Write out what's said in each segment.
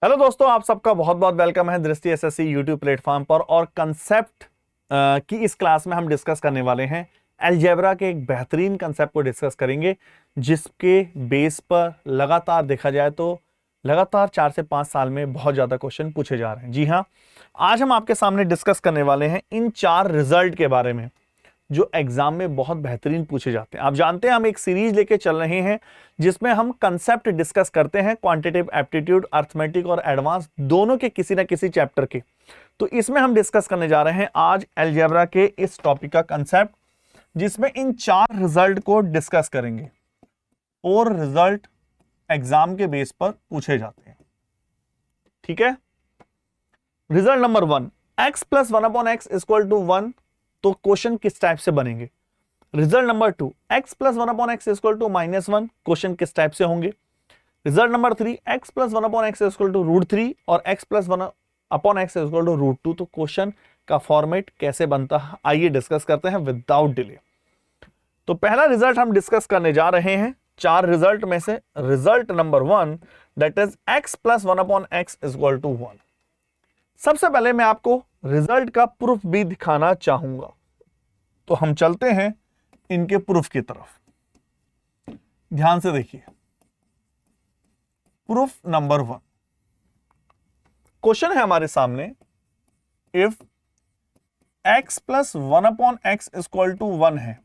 Hello दोस्तों, आप सबका बहुत बहुत वेलकम है दृष्टि एसएससी यूट्यूब प्लेटफॉर्म पर। और कंसेप्ट की इस क्लास में हम डिस्कस करने वाले हैं अलजेब्रा के एक बेहतरीन कंसेप्ट को डिस्कस करेंगे, जिसके बेस पर लगातार देखा जाए तो लगातार 4 से 5 साल में बहुत ज्यादा क्वेश्चन पूछे जा रहे हैं। जी हाँ, आज हम आपके सामने डिस्कस करने वाले हैं इन 4 रिजल्ट के बारे में जो एग्जाम में बहुत बेहतरीन पूछे जाते हैं। आप जानते हैं हम एक सीरीज लेके चल रहे हैं जिसमें हम कंसेप्ट डिस्कस करते हैं, क्वांटिटेटिव एप्टीट्यूड, अर्थमेटिक और एडवांस दोनों के किसी ना किसी चैप्टर के। तो इसमें हम डिस्कस करने जा रहे हैं आज अलजेब्रा के इस टॉपिक का कंसेप्ट, जिसमें इन 4 रिजल्ट को डिस्कस करेंगे। 4 रिजल्ट एग्जाम के बेस पर पूछे जाते हैं, ठीक है। Result number 1, x plus 1/x equal to 1, तो क्वेश्चन किस टाइप से बनेंगे। Result number 2, x plus 1/x equal to -1, question किस टाइप से होंगे। Result number 3, x plus 1/x equal to √3 और x plus 1/x equal to √2, तो क्वेश्चन का फॉर्मेट कैसे बनता है, आइए डिस्कस करते हैं विदाउट डिले। तो पहला रिजल्ट हम डिस्कस करने जा रहे हैं 4 रिजल्ट में से result number 1, that is x plus 1/x equal to 1। सबसे पहले मैं आपको रिजल्ट का प्रूफ भी दिखाना चाहूंगा, तो हम चलते हैं इनके प्रूफ की तरफ। ध्यान से देखिए, प्रूफ नंबर 1, क्वेश्चन है हमारे सामने, if x plus 1/x equal to 1 है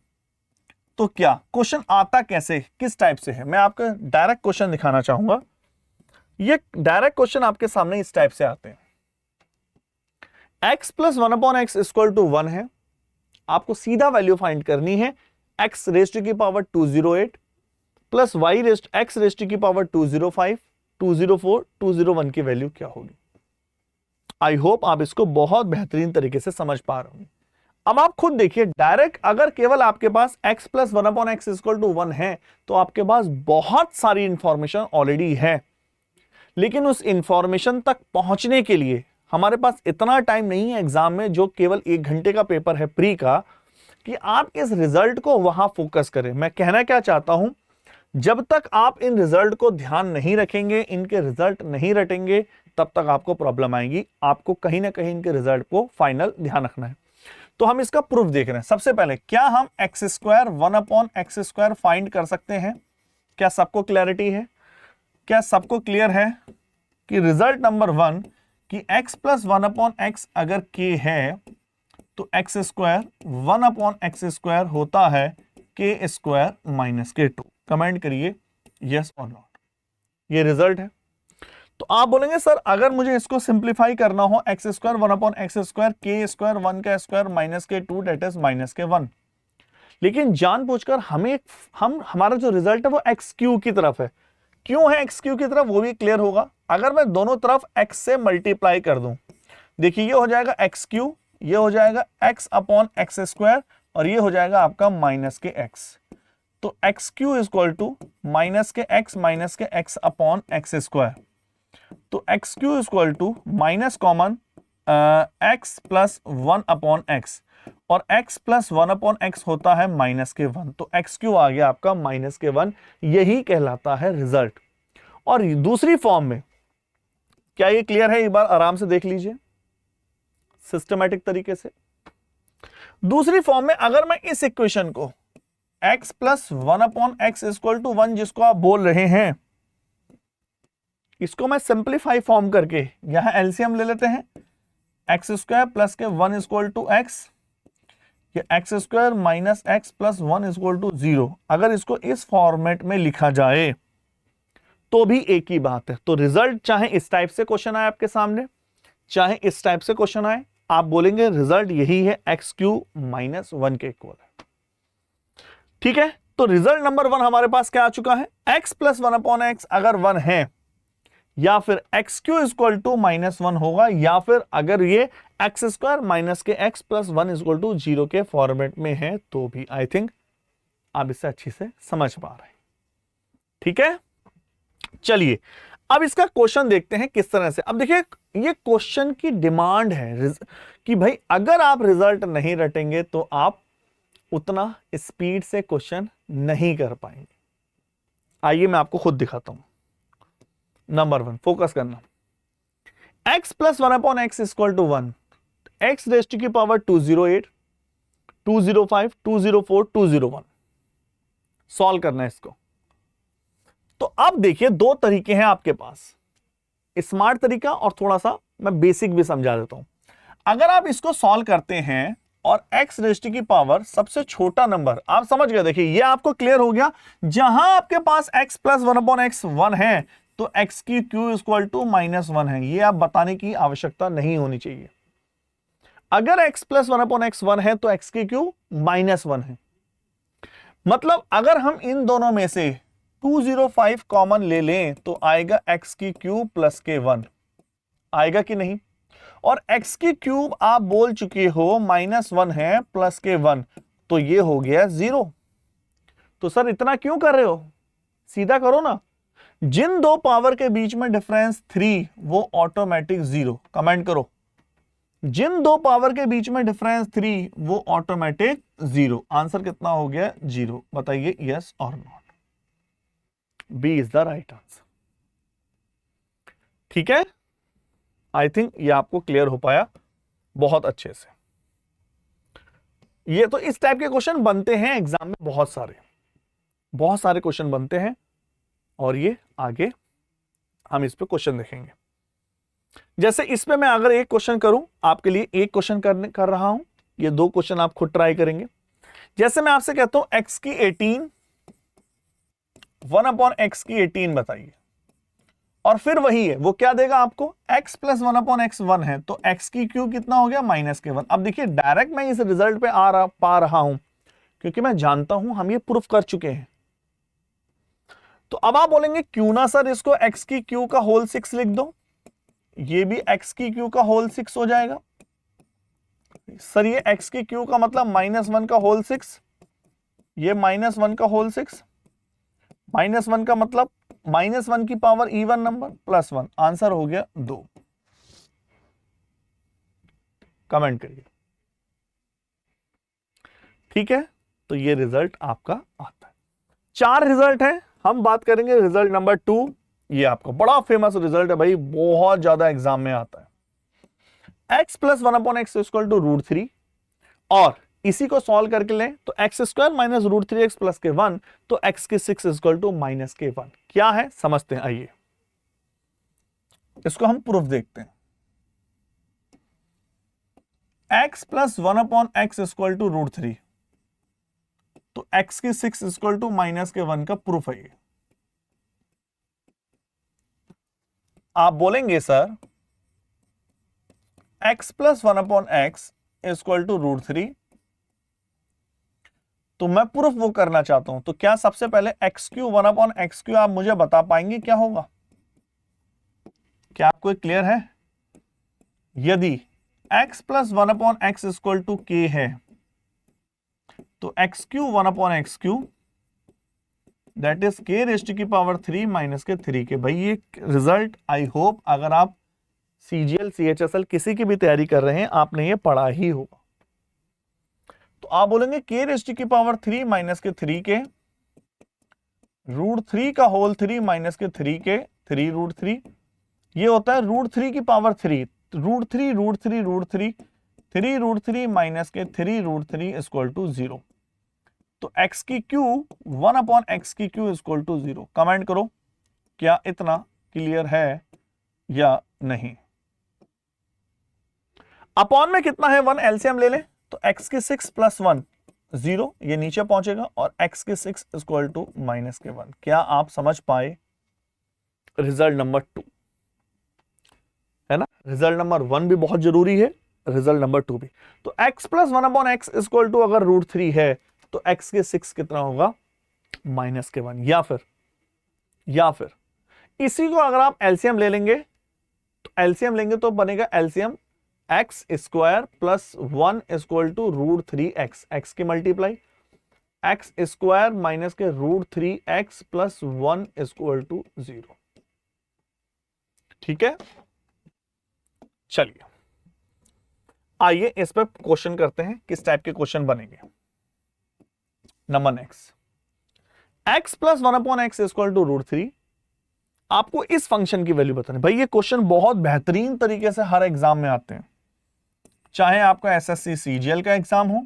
तो क्या क्वेश्चन आता कैसे, किस टाइप से है। मैं आपको डायरेक्ट क्वेश्चन दिखाना चाहूंगा। ये डायरेक्ट क्वेश्चन आपके सामने इस टाइप से आते हैं। x plus 1/x equal to 1 है, आपको सीधा वैल्यू फाइंड करनी है। x रेज़ टू की power 208 plus y x raise to की पावर 205, 204, 201 की वैल्यू क्या होगी। आई होप आप इसको बहुत बेहतरीन तरीके से समझ पा रहे होंगे। अब आप खुद देखिए, डायरेक्ट अगर केवल आपके पास x plus 1/x equal to 1 है तो आपके पास बहुत सारी इंफॉर्मेशन ऑलरेडी है, लेकिन उस इंफॉर्मेशन तक पहुंचने के लिए हमारे पास इतना टाइम नहीं है एग्जाम में, जो केवल 1 घंटे का पेपर है प्री का, कि आप इस रिजल्ट को वहां फोकस करें। मैं कहना क्या चाहता हूं, जब तक आप इन रिजल्ट को ध्यान नहीं रखेंगे, इनके रिजल्ट नहीं रटेंगे, तब तक आपको प्रॉब्लम आएगी। आपको कहीं ना कहीं इनके रिजल्ट को फाइनल ध्यान रखना है। तो हम इसका प्रूफ देख रहे हैं। सबसे पहले, क्या हम x² 1/x² फाइंड कर सकते हैं। क्या सबको क्लैरिटी है, क्या सबको क्लियर है कि रिजल्ट नंबर 1 कि x प्लस 1/x अगर k है तो x² 1/x² होता है k² माइनस k2। कमेंट करिए यस और नॉट। ये रिजल्ट है। तो आप बोलेंगे सर अगर मुझे इसको सिंप्लीफाई करना हो, x² 1/x², k² 1 का square minus k2 that is minus k1, लेकिन जानबूझकर हमारा जो रिजल्ट है वो x³ की तरफ है। क्यों है x³ की तरफ, वो भी क्लियर होगा। अगर मैं दोनों तरफ x से मल्टीप्लाई कर दूं, देखिए ये हो जाएगा x³, ये हो जाएगा x/x² और ये हो जाएगा आपका माइनस के x। तो x³ equal to minus k x minus k x/x²। तो x³ equal to minus common x plus 1/x और x प्लस 1/x होता है माइनस के 1। तो x³ आ गया आपका माइनस के 1। यही कहलाता है रिजल्ट। और दूसरी फॉर्म में, क्या ये क्लियर है, एक बार आराम से देख लीजिए सिस्टमैटिक तरीके से। दूसरी फॉर्म में अगर मैं इस इक्वेशन को x plus 1/x equal to 1 जिसको आप बोल रहे हैं, इसको मैं सिंप्लीफाई फॉर्म करके यहां एलसीएम ले लेते हैं। x² प्लस के 1 इक्वल टू x, ये x² minus x plus 1 equal to 0। अगर इसको इस फॉर्मेट में लिखा जाए तो भी एक ही बात है। तो रिजल्ट चाहे इस टाइप से क्वेश्चन आए आपके सामने, चाहे इस टाइप से क्वेश्चन आए, आप बोलेंगे रिजल्ट यही है, x³ माइनस 1 के इक्वल है। ठीक है, तो रिजल्ट नंबर 1 हमारे पास क्या आ चुका है, x प्लस 1/x अगर 1 है, या फिर x³ इक्वल टू -1 होगा, या फिर अगर ये x² minus k x plus 1 equal to 0 के फॉर्मेट में है तो भी। आई थिंक आप इससे अच्छी से समझ पा रहे हैं। ठीक है, चलिए अब इसका क्वेश्चन देखते हैं किस तरह से। अब देखिए, ये क्वेश्चन की डिमांड है कि भाई अगर आप रिजल्ट नहीं रटेंगे तो आप उतना स्पीड से क्वेश्चन नहीं कर पाएंगे। आइए मैं आपको खुद दिखाता हूं। नंबर 1 फोकस करना, x plus 1/x equal to 1, x raise to की पावर 208, 205, 204, 201 सॉल्व करना है इसको। तो अब देखिए दो तरीके हैं आपके पास, स्मार्ट तरीका और थोड़ा सा मैं बेसिक भी समझा देता हूं। अगर आप इसको सॉल्व करते हैं और x रेज टू की पावर सबसे छोटा नंबर, आप समझ गए, देखिए ये आपको क्लियर हो गया। जहां आपके पास x प्लस 1/x 1 है तो x की क्यू इक्वल टू -1 है, ये आप बताने की आवश्यकता नहीं होनी चाहिए। अगर x प्लस 1/x 1 है तो x की क्यू -1 है। मतलब अगर हम इन दोनों में से 205 कॉमन ले लें तो आएगा x की क्यूब प्लस के 1, आएगा कि नहीं? और x की क्यूब आप बोल चुके हो -1 है प्लस के 1, तो ये हो गया 0। तो सर इतना क्यों कर रहे हो, सीधा करो ना। जिन दो पावर के बीच में डिफरेंस 3 वो ऑटोमेटिक 0, कमेंट करो। जिन दो पावर के बीच में डिफरेंस 3 वो ऑटोमेटिक 0। आंसर कितना हो गया? 0। बताइए यस और not. B is the right answer. ठीक है, आई थिंक ये आपको क्लियर हो पाया बहुत अच्छे से। ये तो इस टाइप के क्वेश्चन बनते हैं एग्जाम में, बहुत सारे क्वेश्चन बनते हैं और ये आगे हम इस पे क्वेश्चन देखेंगे। जैसे इस पे मैं अगर एक क्वेश्चन करूं, आपके लिए एक क्वेश्चन कर रहा हूं, ये दो क्वेश्चन आप खुद ट्राई करेंगे। जैसे मैं आपसे कहता हूं x की 18, 1/x की 18 बताइए, और फिर वही है, वो क्या देगा आपको? x प्लस 1/x 1 है तो x की क्यू कितना हो गया? -1। अब देखिए डायरेक्ट मैं इस रिजल्ट पे पा रहा हूं क्योंकि मैं जानता हूं हम ये प्रूफ कर चुके हैं। तो अब आप बोलेंगे क्यों ना सर इसको x की क्यू का होल 6 लिख दो, ये भी x की क्यू का होल 6 हो जाएगा। सर ये x की क्यू का मतलब -1 का होल 6, ये -1 का होल 6, -1 का मतलब -1 की power even number plus 1। Answer हो गया 2। कमेंट करिए। ठीक है, तो ये रिजल्ट आपका आता है। 4 रिजल्ट है, हम बात करेंगे रिजल्ट नंबर 2। ये आपका बड़ा फेमस रिजल्ट है भाई, बहुत ज्यादा एग्जाम में आता है। x plus 1/x equal to √3, और इसी को सॉल्व करके लें तो x² माइनस √3x प्लस के 1, तो x के 6 इक्वल टू -के 1। क्या है समझते हैं, आइए इसको हम प्रूफ देखते हैं। x plus 1/x equal to √3, तो x के 6 इक्वल टू के 1 का प्रूफ है ये। आप बोलेंगे sir x plus 1/x equal to √3, तो मैं प्रूफ वो करना चाहता हूं, तो क्या सबसे पहले x³ 1/x³ आप मुझे बता पाएंगे क्या होगा? क्या आपको क्लियर है? यदि x plus 1/x equal to k है तो x³ 1/x³ that is k raise to की पावर 3 माइनस के 3 के। भाई ये रिजल्ट आई होप अगर आप CGL CHSL किसी की भी तैयारी कर रहे हैं आपने ये पढ़ा ही होगा। तो आप बोलेंगे k रेज़ टू की पावर 3 माइनस के 3 के √3 का होल 3 माइनस के 3 के 3 √3, ये होता है √3 की power 3, √3 √3 √3 3 √3 minus k 3 √3 equal to 0। तो x की क्यू 1/x की क्यू इक्वल टू 0। कमेंट करो क्या इतना क्लियर है या नहीं। अपॉन में कितना है 1, एलसीएम ले लें तो x के 6 प्लस 1 0, ये नीचे पहुंचेगा, और x के 6 इक्वल टू के 1। क्या आप समझ पाए रिजल्ट नंबर 2? है ना, रिजल्ट नंबर 1 भी बहुत जरूरी है, रिजल्ट नंबर 2 भी। तो x plus 1/x equal to अगर √3 है तो x के 6 कितना होगा? के 1। या फिर इसी को अगर आप एलसीएम ले लेंगे तो बनेगा LCM x² plus 1 equal to √3x, x की multiply x² minus k √3x plus 1 equal to 0। ठीक है, चलिए आइए इस पर क्वेश्चन करते हैं, किस टाइप के क्वेश्चन बनेंगे। Number next, x plus 1/x equal to √3, आपको इस फंक्शन की वैल्यू बतानी। भाई ये क्वेश्चन बहुत बेहतरीन तरीके से हर एग्जाम में आते हैं, चाहे आपका एसएससी सीजीएल का एग्जाम हो,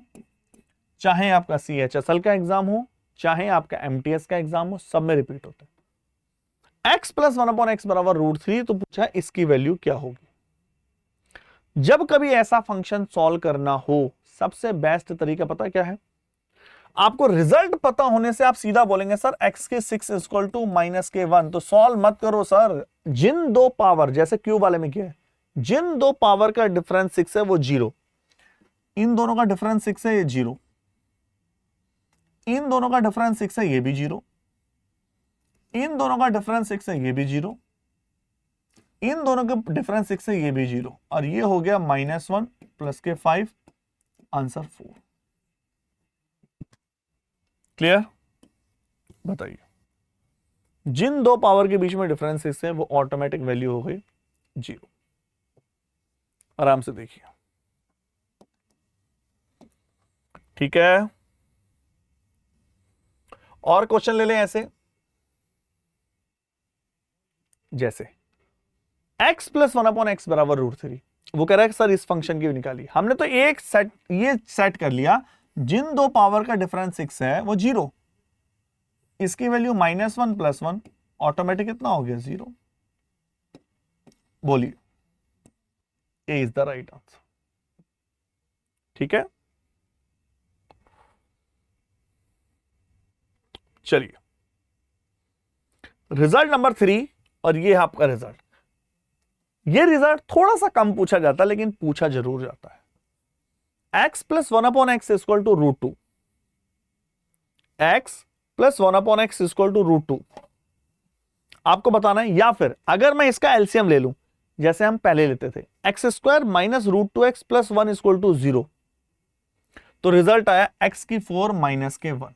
चाहे आपका सीएचएसएल का एग्जाम हो, चाहे आपका एमटीएस का एग्जाम हो, सब में रिपीट होता है। x प्लस 1/x बराबर √3, तो पूछा इसकी वैल्यू क्या होगी। जब कभी ऐसा फंक्शन सॉल्व करना हो, सबसे बेस्ट तरीका पता क्या है, आपको रिजल्ट पता होने से आप सीधा बोलेंगे सर x के 6 इक्वल टू माइनस के 1, तो सॉल्व मत करो सर। जिन दो पावर, जैसे क्यूब वाले में क्या है, जिन दो पावर का डिफरेंस 6 है वो 0, इन दोनों का डिफरेंस 6 है, ये 0, इन दोनों का डिफरेंस 6 है, ये भी 0, इन दोनों का डिफरेंस 6 है, ये भी 0, इन दोनों का डिफरेंस 6 है, ये भी 0, और ये हो गया -1 प्लस के 5, आंसर 4। क्लियर? बताइए, जिन दो पावर के बीच में डिफरेंस 6 है वो ऑटोमेटिक वैल्यू हो गई 0। आराम से देखिए, ठीक है। और क्वेश्चन ले लें ऐसे, जैसे x प्लस 1/x बराबर √3, वो कह रहा है सर इस फंक्शन की भी निकालिए। हमने तो एक सेट ये सेट कर लिया, जिन दो पावर का डिफरेंस 6 है वो 0, इसकी वैल्यू -1 प्लस 1, ऑटोमेटिक कितना हो गया 0। बोलिए, ए इज द राइट आंसर। ठीक है, चलिए रिजल्ट नंबर 3, और ये है आपका रिजल्ट। ये रिजल्ट थोड़ा सा कम पूछा जाता है, लेकिन पूछा जरूर जाता है। x plus 1/x equal to √2, x plus 1/x equal to √2 आपको बताना है। या फिर अगर मैं इसका एलसीएम ले लूं, जैसे हम पहले लेते थे, x² minus √2x plus 1 equal to 0, तो रिजल्ट आया x⁴ minus k 1,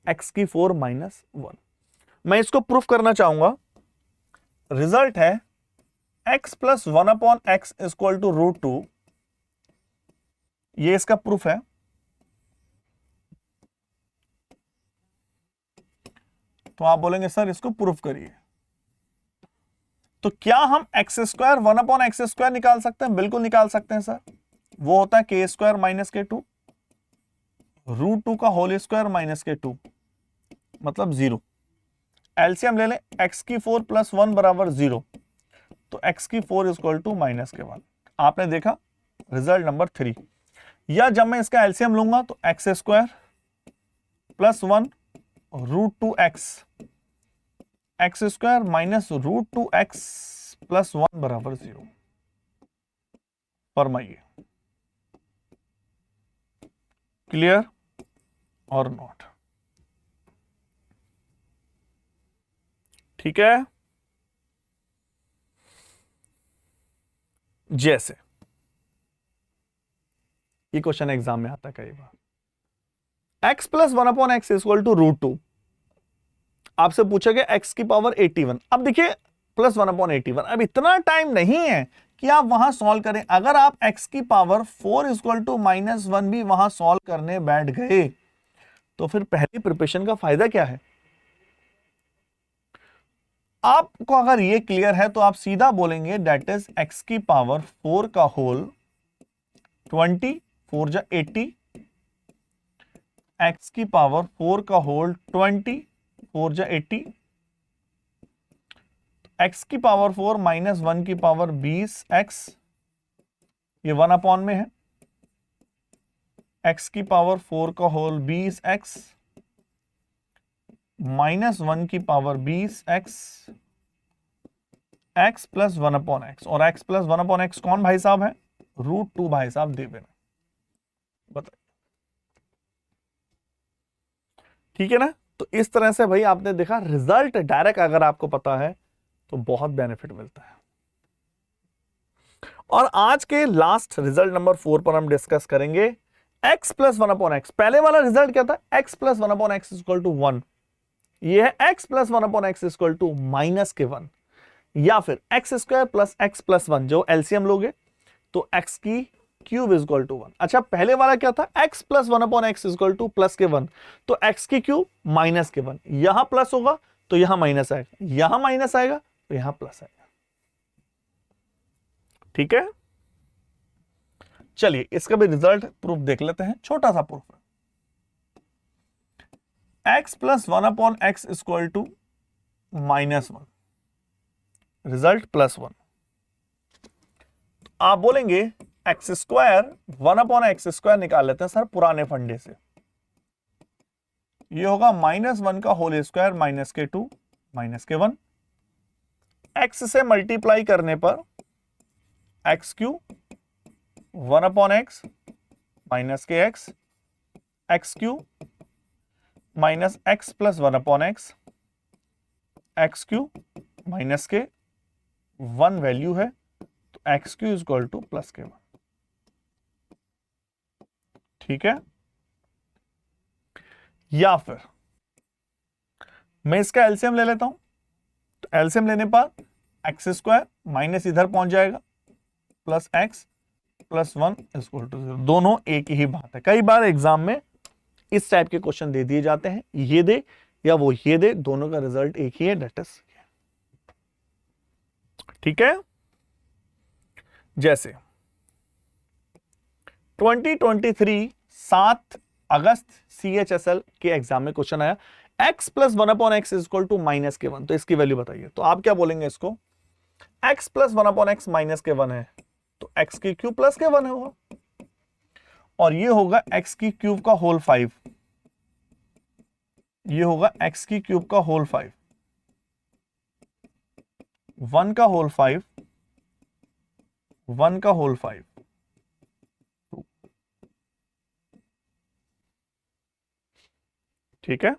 x⁴ minus 1। मैं इसको प्रूफ करना चाहूंगा। रिजल्ट है x plus 1/x equal to √2, ये इसका प्रूफ है। तो आप बोलेंगे सर इसको प्रूफ करिए। तो क्या हम x² 1/x² निकाल सकते हैं? बिल्कुल निकाल सकते हैं सर। वो होता है k² माइनस के 2, √2 का होल स्क्वायर माइनस के 2, मतलब 0। एलसीएम ले लें, x⁴ प्लस 1 बराबर 0, तो x⁴ equal to minus k 1। आपने देखा रिजल्ट नंबर 3। या जब मैं इसका एलसीएम लूंगा तो x² plus 1 √2x, x² minus √2x plus 1 बराबर 0। फरमाइए, क्लियर और नॉट? ठीक है, जैसे ये क्वेश्चन एग्जाम में आता है कई बार, x plus 1/x equal to √2, आपसे पूछा गया x की पावर 81। अब देखिए प्लस 1/81, अब इतना टाइम नहीं है कि आप वहां सॉल्व करें। अगर आप x की पावर 4 इक्वल टू -1 भी वहां सॉल्व करने बैठ गए, तो फिर पहली प्रिपरेशन का फायदा क्या है? आपको अगर ये क्लियर है तो आप सीधा बोलेंगे दैट इज x की पावर 4 का होल 20, 4 जा 80, x की पावर 4 का होल 20, 4 जा 80, x की पावर 4 माइनस 1 की पावर 20x, ये 1 में है, x की पावर 4 का होल 20x माइनस 1 की power 20x, x plus 1/x, और x प्लस 1/x कौन भाई साहब है? √2 भाई साहब दे देना। बताइए, ठीक है ना? तो इस तरह से भाई आपने देखा रिजल्ट डायरेक्ट अगर आपको पता है तो बहुत बेनिफिट मिलता है। और आज के लास्ट रिजल्ट नंबर 4 पर हम डिस्कस करेंगे x प्लस 1/x। पहले वाला रिजल्ट क्या था? x plus 1/x equal to 1, ये है x plus 1/x equal to minus k 1, या फिर x² प्लस x प्लस 1, जो एलसीएम लोगे तो x की क्यूब इक्वल टू 1। अच्छा, पहले वाला क्या था? x plus 1/x equal two plus के 1, तो x की क्यूब माइनस के 1, यहां प्लस होगा तो यहां माइनस आएगा, यहां माइनस आएगा तो यहां प्लस आएगा। ठीक है, चलिए इसका भी रिजल्ट प्रूफ देख लेते हैं, छोटा सा प्रूफ है। x plus 1/x equal to -1, result +1। आप बोलेंगे x स्क्वायर 1/x² निकाल लेते हैं सर पुराने फंडे से, ये होगा -1 का whole square -k2 -k1, x से मल्टीप्लाई करने पर x³ 1/x -kx, x³ -x plus 1/x, x³ -k, 1 value है तो x³ इक्वल टू +k1। ठीक है, या फिर मैं इसका एलसीएम ले लेता हूं, तो एलसीएम लेने पर x² माइनस इधर पहुंच जाएगा plus x plus 1 equal to 0, दोनों एक ही बात है। कई बार एग्जाम में इस टाइप के क्वेश्चन दे दिए जाते हैं, ये दे या वो ये दे, दोनों का रिजल्ट एक ही है, दैट इज। ठीक है, जैसे 2023 7 अगस्त CHSL के एग्जाम में क्वेश्चन आया x plus 1/x equal to -k1, तो इसकी वैल्यू बताइए। तो आप क्या बोलेंगे इसको, x प्लस 1/x -k1 है तो x³ प्लस k1 होगा, और ये होगा x³ का होल 5, ये होगा x³ का होल 5, 1 का होल 5, 1 का होल 5, 2। ठीक है,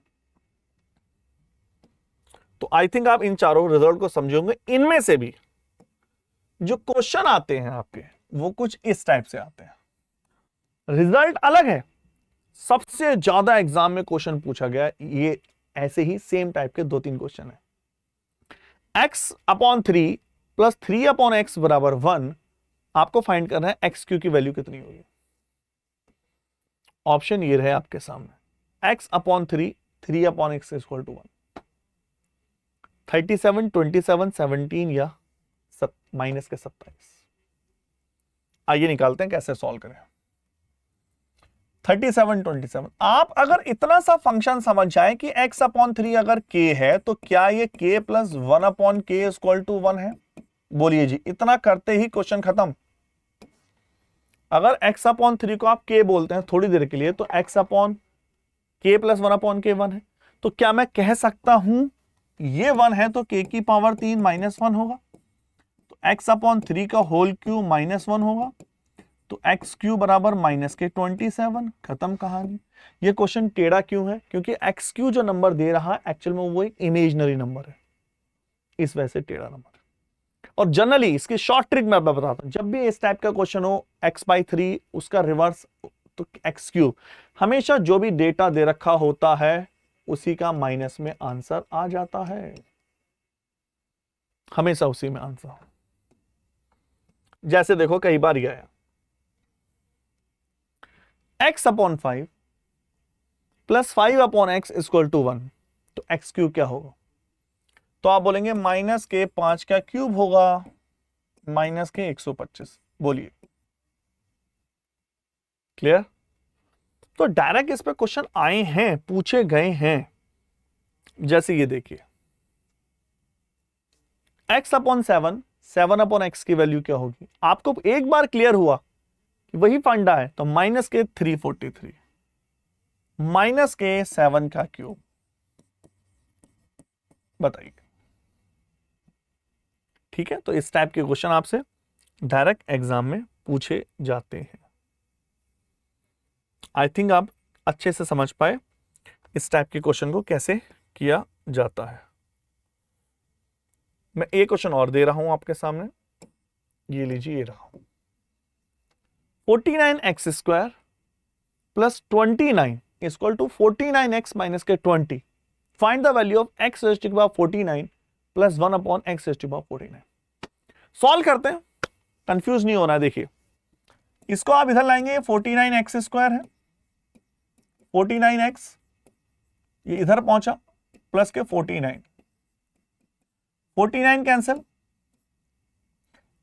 तो आई थिंक आप इन चारों रिजल्ट को समझोगे। इनमें से भी जो क्वेश्चन आते हैं आपके वो कुछ इस टाइप से आते हैं, रिजल्ट अलग है। सबसे ज्यादा एग्जाम में क्वेश्चन पूछा गया ये ऐसे ही सेम टाइप के 2-3 क्वेश्चन है। x/3 प्लस 3/x बराबर 1, आपको फाइंड करना है x³ की वैल्यू कितनी होगी। ऑप्शन ये रहे आपके सामने, x/3 3/x इक्वल टू 1, 37, 27, 17 या माइनस के 27। आइए निकालते हैं कैसे सॉल्व करें। 37, 27, आप अगर इतना सा फंक्शन समझ जाए कि x/3 अगर k है तो क्या ये k plus 1/k equal to 1 है, बोलिए जी। इतना करते ही क्वेश्चन खत्म। अगर x/3 को आप k बोलते हैं थोड़ी देर के लिए, तो x/k प्लस 1/k 1 है, तो क्या मैं कह सकता हूं ये 1 है तो k की पावर 3 -1 होगा, तो x/3 का होल क्यूब -1 होगा, तो x³ बराबर -k27। खत्म कहानी। ये क्वेश्चन टेढ़ा क्यों है, क्योंकि x³ जो नंबर दे रहा है एक्चुअल में वो एक इमेजिनरी नंबर है, इस वजह से टेढ़ा नंबर है। और जनरली इसकी शॉर्ट ट्रिक मैं आपको बताता हूं, जब भी इस टाइप का क्वेश्चन हो x/3 उसका रिवर्स तो x³ हमेशा जो भी डेटा दे रखा होता है उसी का माइनस में आंसर आ जाता है, हमेशा उसी में आंसर। जैसे देखो कई बार ये आया x/5 plus 5/x equal to 1, तो x³ क्या होगा, तो आप बोलेंगे -k5 का क्यूब होगा, -k125। बोलिए क्लियर। तो डायरेक्ट इस पे क्वेश्चन आए हैं, पूछे गए हैं। जैसे ये देखिए x/7 7/x की वैल्यू क्या होगी, आपको एक बार क्लियर हुआ कि वही फंडा है, तो -k343 -k7 का क्यूब, बताइए। ठीक है, तो इस टाइप के क्वेश्चन आपसे डायरेक्ट एग्जाम में पूछे जाते हैं। आई थिंक आप अच्छे से समझ पाए इस टाइप के क्वेश्चन को कैसे किया जाता है। मैं एक क्वेश्चन और दे रहा हूं आपके सामने, ये लीजिए, ये रहा 49x² plus 29 equal to 49x minus k 20। Find the value of x raise to the power 49 plus 1/x raise to the power 49। Solve करते हैं, कंफ्यूज नहीं होना है। देखिए इसको आप इधर लाएंगे, 49x² है, 49x ये इधर पहुंचा प्लस के 49, 49 कैंसिल,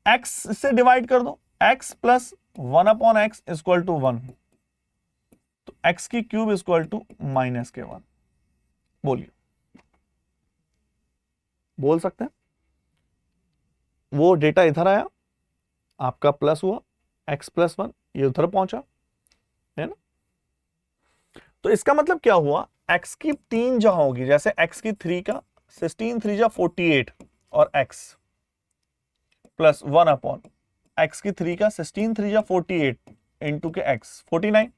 x से डिवाइड कर दो, x plus 1/x equal to 1, तो x की क्यूब इक्वल टू -k1। बोलिए, बोल सकते हैं? वो डेटा इधर आया, आपका प्लस हुआ, x प्लस 1 ये उधर पहुंचा, है ना? तो इसका मतलब क्या हुआ, x की 3 जहां होगी, जैसे x की 3 का 16 3 जा 48 और x प्लस 1/x की 3 का 16 3 जा 48 इंटू के x 49,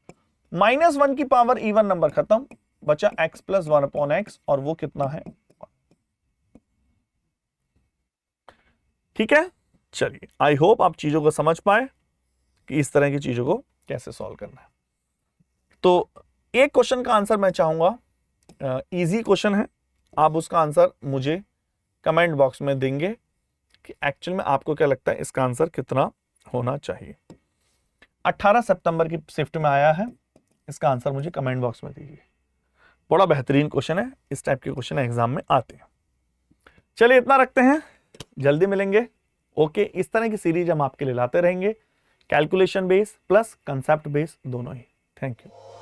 -1 की पावर इवन नंबर खत्म, बचा x प्लस 1/x और वो कितना है? ठीक है, चलिए, आई होप आप चीजों को समझ पाए कि इस तरह की चीजों को कैसे सॉल्व करना है। तो एक क्वेश्चन का आंसर मैं चाहूंगा, इजी क्वेश्चन है, आप उसका आंसर मुझे कमेंट बॉक्स में देंगे कि एक्चुअल में आपको क्या लगता है इसका आंसर कितना होना चाहिए। 18 सितंबर की शिफ्ट में आया है, इसका आंसर मुझे कमेंट बॉक्स में दीजिए। बड़ा बेहतरीन क्वेश्चन है, इस टाइप के क्वेश्चन एग्जाम में आते हैं। चलिए इतना रखते हैं, जल्दी मिलेंगे। ओके, इस तरह की सीरीज हम आपके लिए लाते रहेंगे, calculation base plus concept base दोनों ही। Thank you.